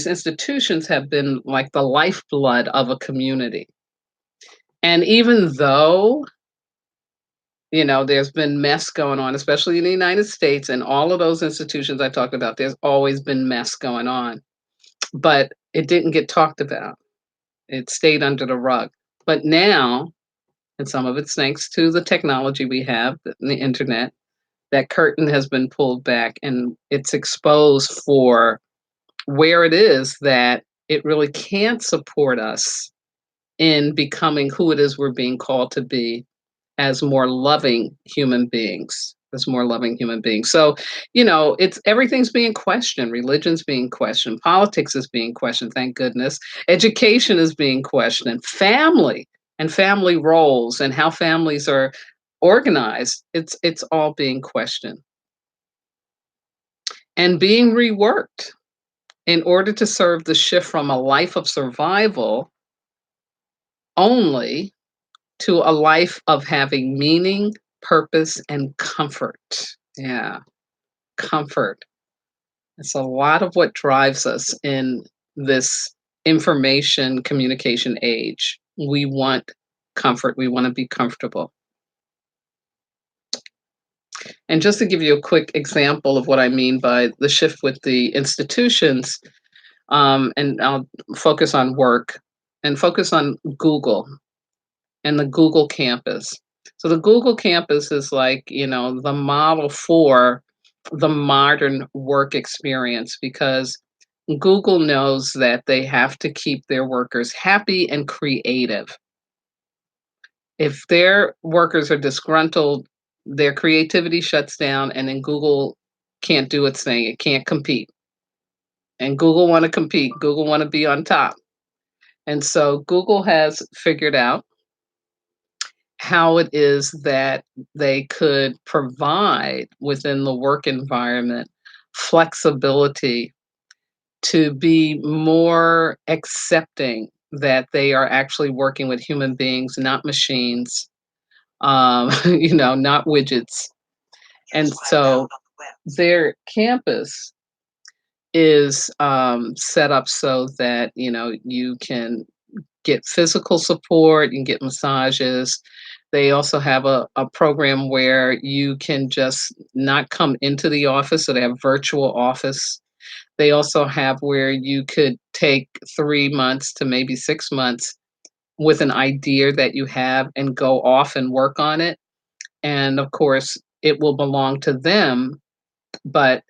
Speaker 1: institutions have been like the lifeblood of a community. And even though, there's been mess going on, especially in the United States and all of those institutions I talked about, there's always been mess going on. But it didn't get talked about. It stayed under the rug. But now, and some of it's thanks to the technology we have, the internet, that curtain has been pulled back and it's exposed for where it is that it really can't support us in becoming who it is we're being called to be as more loving human beings. As more loving human beings. So, it's everything's being questioned. Religion's being questioned. Politics is being questioned, thank goodness. Education is being questioned. Family and family roles and how families are organized, it's all being questioned and being reworked in order to serve the shift from a life of survival only to a life of having meaning, purpose, and comfort. Yeah, comfort. It's a lot of what drives us in this information communication age. We want comfort, we want to be comfortable. And just to give you a quick example of what I mean by the shift with the institutions, and I'll focus on work and focus on Google and the Google campus. So the Google campus is like, the model for the modern work experience because Google knows that they have to keep their workers happy and creative. If their workers are disgruntled, their creativity shuts down and then Google can't do its thing. It can't compete. And Google want to compete. Google want to be on top. And so Google has figured out how it is that they could provide within the work environment flexibility to be more accepting that they are actually working with human beings, not machines, not widgets. And so their campus is set up so that, you can get physical support, you can get massages. They also have a program where you can just not come into the office, so they have virtual office. They also have where you could take 3 months to maybe 6 months with an idea that you have and go off and work on it. And of course, it will belong to them, but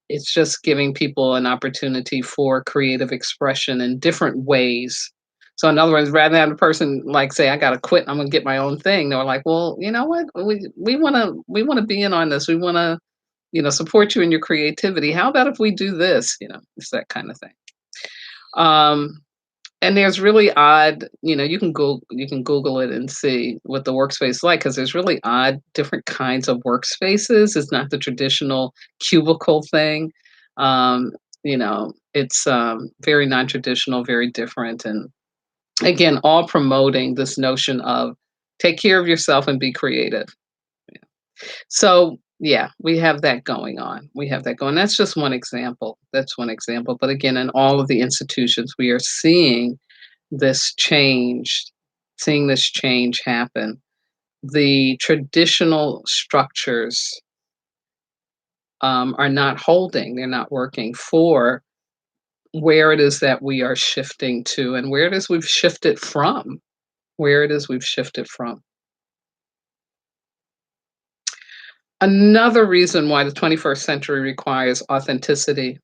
Speaker 1: it's just giving people an opportunity for creative expression in different ways. So in other words, rather than a person like say, I gotta quit, I'm gonna get my own thing, they're like, well, you know what? We wanna be in on this. We wanna, support you in your creativity. How about if we do this? It's that kind of thing. Um, and there's really odd, you can Google it and see what the workspace is like because there's really odd different kinds of workspaces. It's not the traditional cubicle thing. Um, it's very non-traditional, very different, and again, all promoting this notion of take care of yourself and be creative. So yeah, we have that going on. We have that going. That's just one example. That's one example. But again, in all of the institutions, we are this change, seeing this change happen. The traditional structures are not holding, they're not working for where it is that we are shifting to and where it is we've shifted from. Where it is we've shifted from. Another reason why the 21st century requires authenticity.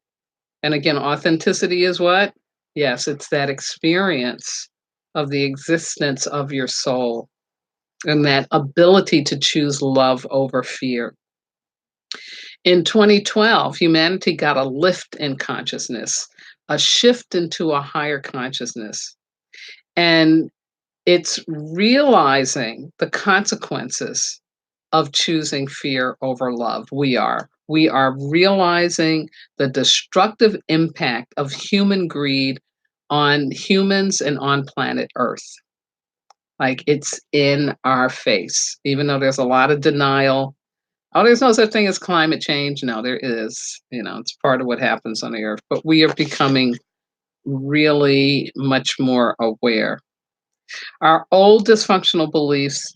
Speaker 1: And again, authenticity is what? Yes, it's that experience of the existence of your soul and that ability to choose love over fear. In 2012, humanity got a lift in consciousness, a shift into a higher consciousness. And it's realizing the consequences of choosing fear over love. We are realizing the destructive impact of human greed on humans and on planet Earth. Like it's in our face, even though there's a lot of denial. Oh, there's no such thing as climate change. No, there is. It's part of what happens on the earth, but we are becoming really much more aware. Our old dysfunctional beliefs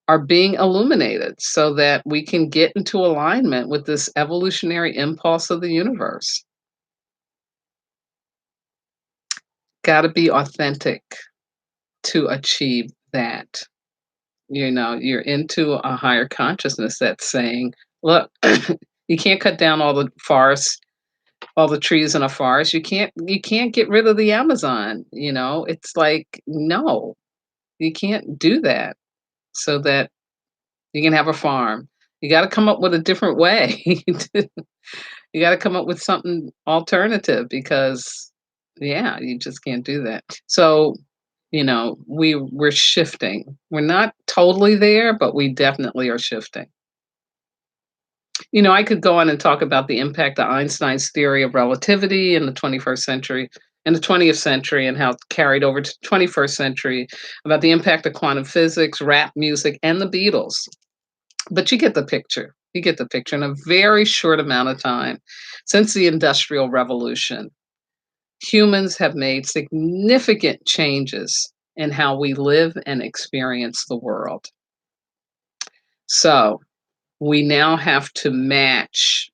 Speaker 1: are being illuminated so that we can get into alignment with this evolutionary impulse of the universe. Got to be authentic to achieve that. You're into a higher consciousness that's saying, look, you can't cut down all the forests, all the trees in a forest. You can't get rid of the Amazon. It's like, no, you can't do that so that you can have a farm. You got to come up with a different way. You got to come up with something alternative because, yeah, you just can't do that. So, we're shifting. We're not totally there, but we definitely are shifting. I could go on and talk about the impact of Einstein's theory of relativity in the 21st century, in the 20th century, and how it carried over to the 21st century, about the impact of quantum physics, rap music, and the Beatles. But you get the picture. You get the picture. In a very short amount of time, since the Industrial Revolution, humans have made significant changes in how we live and experience the world. So we now have to match,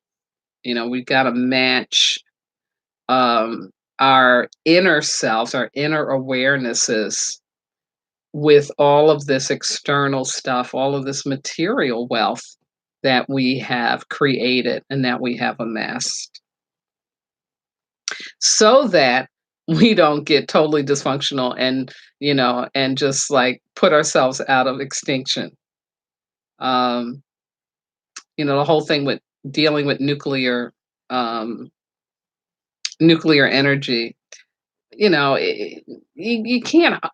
Speaker 1: we've got to match our inner selves, our inner awarenesses with all of this external stuff, all of this material wealth that we have created and that we have amassed so that we don't get totally dysfunctional and just like put ourselves out of extinction. Um, the whole thing with dealing with um, nuclear energy, you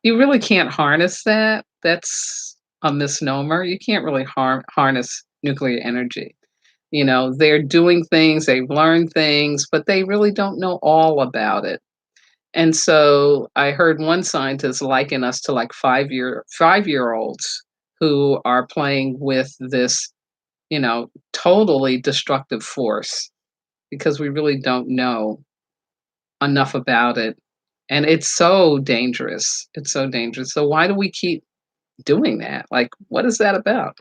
Speaker 1: really can't harness that. That's a misnomer. You can't really harness nuclear energy. They're doing things, they've learned things, but they really don't know all about it. And so I heard one scientist liken us to like 5-year olds who are playing with this, totally destructive force because we really don't know enough about it. And it's so dangerous. It's so dangerous. So why do we keep doing that? Like, what is that about?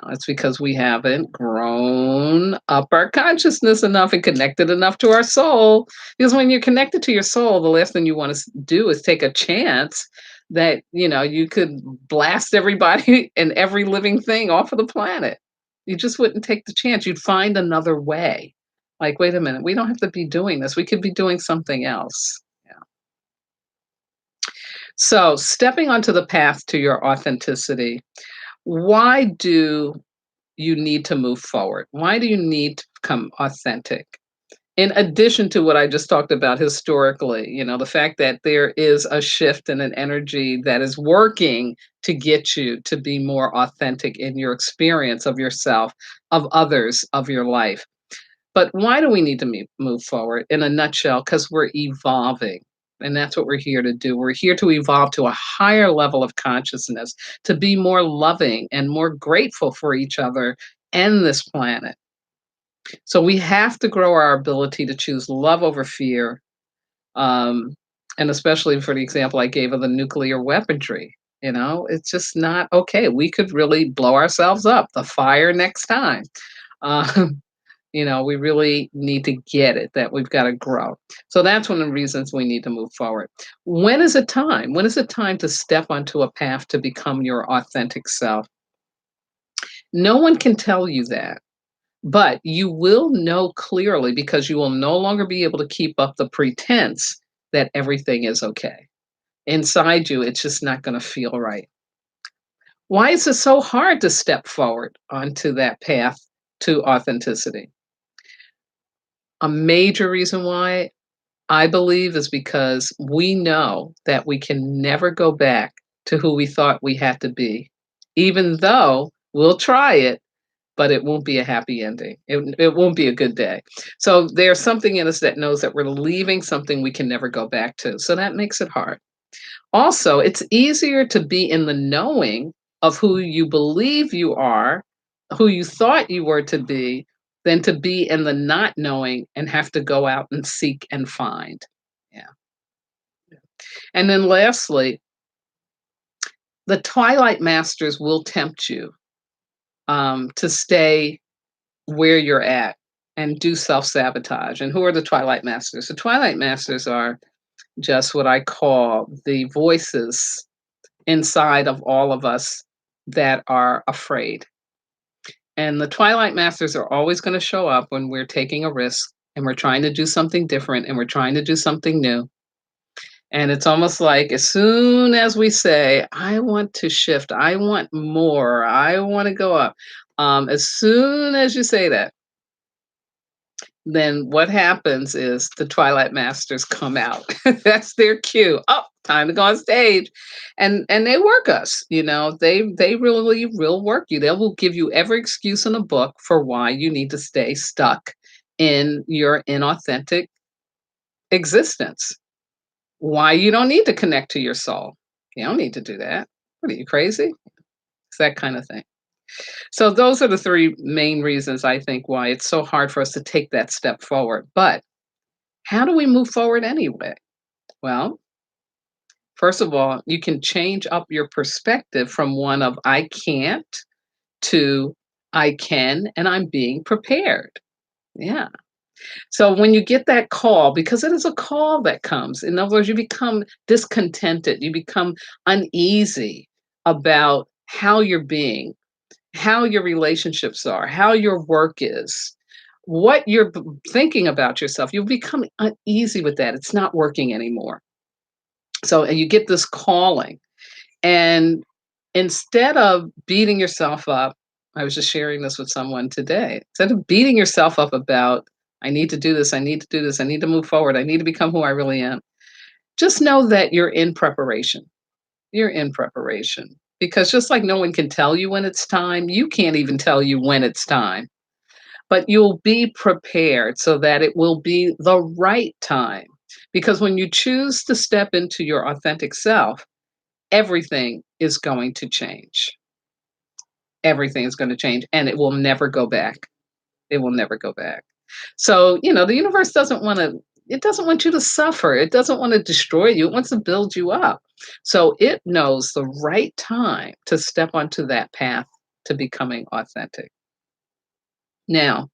Speaker 1: It's because we haven't grown up our consciousness enough and connected enough to our soul. Because when you're connected to your soul, the last thing you want to do is take a chance that, you could blast everybody and every living thing off of the planet. You just wouldn't take the chance. You'd find another way. Like, wait a minute, we don't have to be doing this. We could be doing something else. Yeah. So, stepping onto the path to your authenticity, why do you need to move forward? Why do you need to become authentic? In addition to what I just talked about historically, the fact that there is a shift in an energy that is working to get you to be more authentic in your experience of yourself, of others, of your life. But why do we need to move forward? In a nutshell, because we're evolving. And that's what we're here to do. We're here to evolve to a higher level of consciousness, to be more loving and more grateful for each other and this planet. So we have to grow our ability to choose love over fear, um, and especially for the example I gave of the nuclear weaponry. It's just not okay. We could really blow ourselves up. The fire next time. Um, we really need to get it that we've got to grow. So that's one of the reasons we need to move forward. When is it time? When is it time to step onto a path to become your authentic self? No one can tell you that. But you will know clearly because you will no longer be able to keep up the pretense that everything is okay. Inside you, it's just not going to feel right. Why is it so hard to step forward onto that path to authenticity? A major reason why I believe is because we know that we can never go back to who we thought we had to be, even though we'll try it, but it won't be a happy ending. It won't be a good day. So there's something in us that knows that we're leaving something we can never go back to. So that makes it hard. Also, it's easier to be in the knowing of who you believe you are, who you thought you were to be, than to be in the not knowing and have to go out and seek and find. Yeah. And then lastly, the Twilight Masters will tempt you to stay where you're at and do self-sabotage. And who are the Twilight Masters? The Twilight Masters are just what I call the voices inside of all of us that are afraid. And the Twilight Masters are always going to show up when we're taking a risk and we're trying to do something different and we're trying to do something new. And it's almost like as soon as we say, I want to shift, I want more, I want to go up, as soon as you say that, then what happens is the Twilight Masters come out. That's their cue. Oh, time to go on stage, and they work us. They really will work you. They will give you every excuse in a book for why you need to stay stuck in your inauthentic existence. Why you don't need to connect to your soul. You don't need to do that. What are you crazy? It's that kind of thing. So those are the three main reasons I think why it's so hard for us to take that step forward. But how do we move forward anyway? Well, first of all, you can change up your perspective from one of I can't to I can and I'm being prepared. Yeah. So when you get that call, because it is a call that comes, in other words, you become discontented, you become uneasy about how you're being, how your relationships are, how your work is, what you're thinking about yourself. You'll become uneasy with that. It's not working anymore. So and you get this calling. And instead of beating yourself up, I was just sharing this with someone today. Instead of beating yourself up about, I need to do this, I need to do this, I need to move forward, I need to become who I really am, just know that you're in preparation. You're in preparation. Because just like no one can tell you when it's time, you can't even tell you when it's time. But you'll be prepared so that it will be the right time. Because when you choose to step into your authentic self, everything is going to change. Everything is going to change and it will never go back. It will never go back. So, the universe it doesn't want you to suffer. It doesn't want to destroy you. It wants to build you up. So it knows the right time to step onto that path to becoming authentic. Now,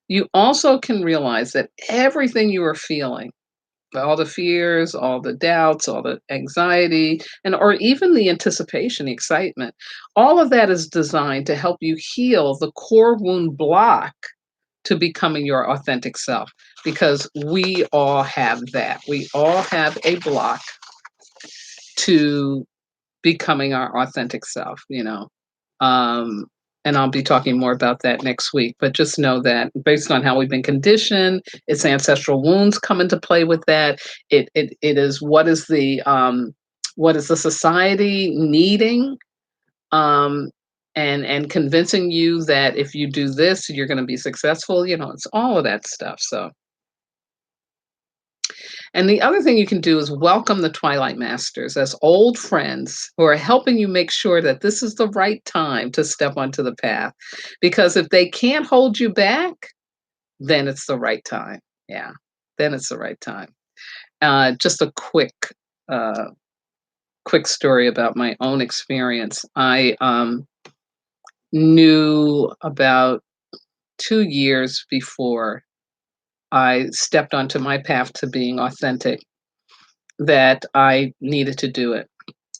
Speaker 1: you also can realize that everything you are feeling all the fears, all the doubts, all the anxiety, and or even the anticipation, the excitement. All of that is designed to help you heal the core wound block to becoming your authentic self, because we all have that. We all have a block to becoming our authentic self, you know. Um, and I'll be talking more about that next week. But just know that based on how we've been conditioned, it's ancestral wounds come into play with that. It is what is the society needing, um, and convincing you that if you do this, you're going to be successful. You know, it's all of that stuff. So, and the other thing you can do is welcome the Twilight Masters as old friends who are helping you make sure that this is the right time to step onto the path. Because if they can't hold you back, then it's the right time. Yeah, then it's the right time. Just a uh, quick story about my own experience. I knew about 2 years before I stepped onto my path to being authentic that I needed to do it.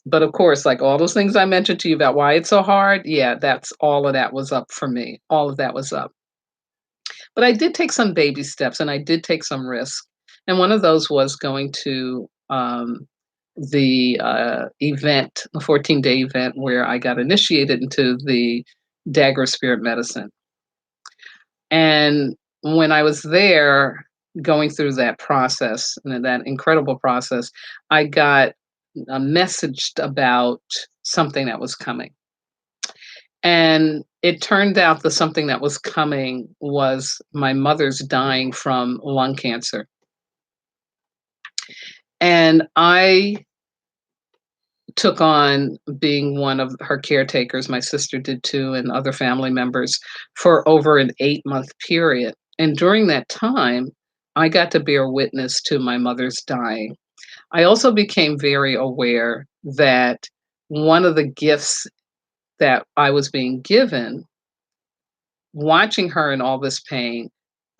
Speaker 1: But of course, like all those things I mentioned to you about why it's so hard, yeah, that's all of that was up for me. All of that was up. But I did take some baby steps and I did take some risks. And one of those was going to the event, the 14-day event where I got initiated into the dagger of spirit medicine. And when I was there going through that process, and that incredible process, I got messaged about something that was coming. And it turned out that something that was coming was my mother's dying from lung cancer. And I took on being one of her caretakers. My sister did too, and other family members for over an 8-month period. And during that time, I got to bear witness to my mother's dying. I also became very aware that one of the gifts that I was being given, watching her in all this pain,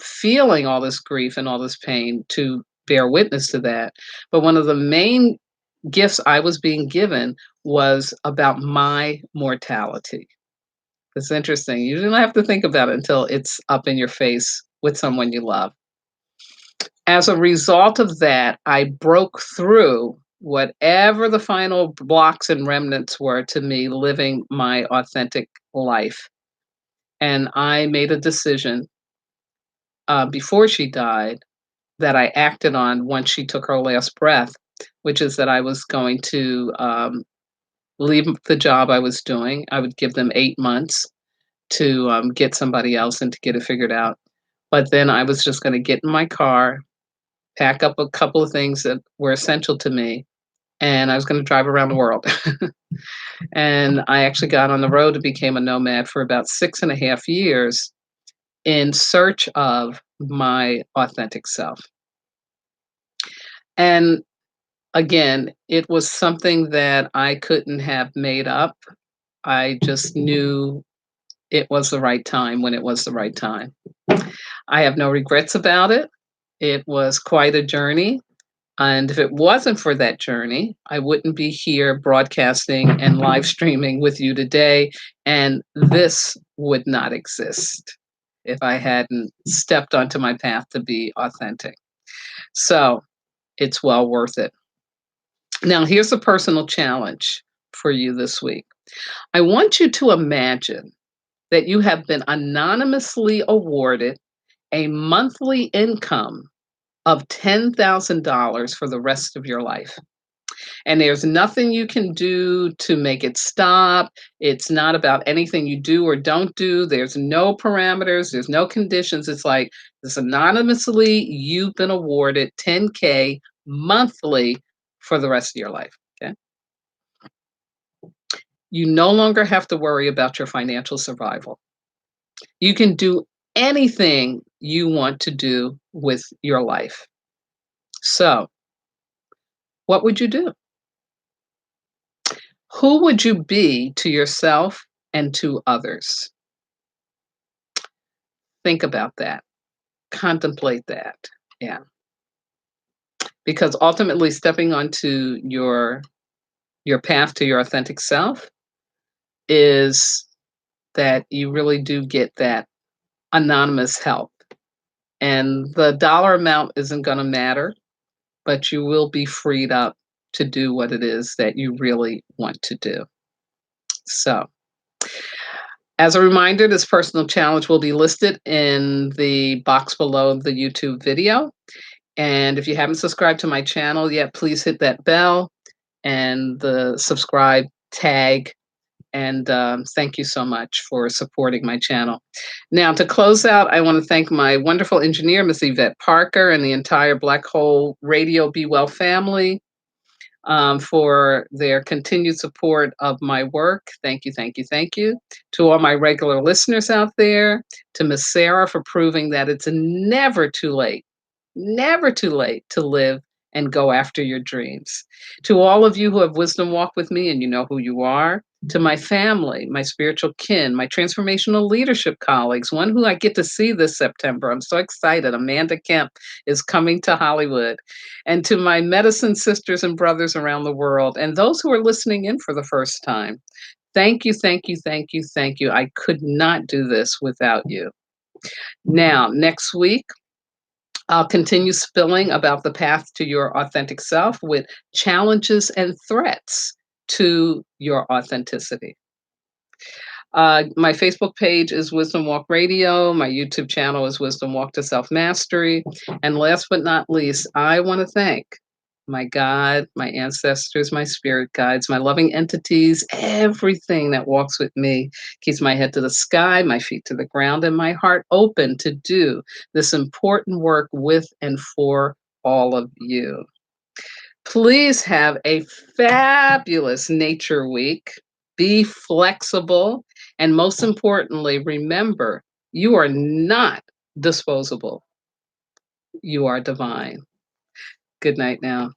Speaker 1: feeling all this grief and all this pain to bear witness to that. But one of the main gifts I was being given was about my mortality. It's interesting. You don't have to think about it until it's up in your face with someone you love. As a result of that, I broke through whatever the final blocks and remnants were to me living my authentic life. And I made a decision before she died that I acted on once she took her last breath, which is that I was going to leave the job I was doing. I would give them 8 months to get somebody else and to get it figured out. But then I was just going to get in my car, pack up a couple of things that were essential to me, and I was going to drive around the world. And I actually got on the road and became a nomad for about 6.5 years in search of my authentic self. And again, it was something that I couldn't have made up. I just knew it was the right time when it was the right time. I have no regrets about it. It was quite a journey. And if it wasn't for that journey, I wouldn't be here broadcasting and live streaming with you today. And this would not exist if I hadn't stepped onto my path to be authentic. So it's well worth it. Now, here's a personal challenge for you this week. I want you to imagine that you have been anonymously awarded a monthly income of $10,000 for the rest of your life. And there's nothing you can do to make it stop. It's not about anything you do or don't do. There's no parameters, there's no conditions. It's like this anonymously, you've been awarded 10K monthly for the rest of your life. Okay. You no longer have to worry about your financial survival. You can do anything you want to do with your life. So, what would you do? Who would you be to yourself and to others? Think about that. Contemplate that. Yeah. because ultimately stepping onto your path to your authentic self is that you really do get that anonymous help. And the dollar amount isn't going to matter, but you will be freed up to do what it is that you really want to do. So, as a reminder, this personal challenge will be listed in the box below the YouTube video. And if you haven't subscribed to my channel yet, please hit that bell and the subscribe tag. And thank you so much for supporting my channel. Now, to close out, I want to thank my wonderful engineer, Miss Yvette Parker, and the entire Black Hole Radio Be Well family for their continued support of my work. Thank you, thank you, thank you. To all my regular listeners out there, to Miss Sarah for proving that it's never too late to live and go after your dreams. To all of you who have wisdom walk with me, and you know who you are, to my family, my spiritual kin, my transformational leadership colleagues, one who I get to see this September. I'm so excited. Amanda Kemp is coming to Hollywood. And to my medicine sisters and brothers around the world, and those who are listening in for the first time, thank you, thank you, thank you, thank you. I could not do this without you. Now, next week, I'll continue spilling about the path to your authentic self with challenges and threats to your authenticity. My Facebook page is Wisdom Walk Radio. My YouTube channel is Wisdom Walk to Self Mastery. And last but not least, I want to thank my God, my ancestors, my spirit guides, my loving entities, everything that walks with me, keeps my head to the sky, my feet to the ground, and my heart open to do this important work with and for all of you. Please have a fabulous nature week. Be flexible. And most importantly, remember, you are not disposable. You are divine. Good night now.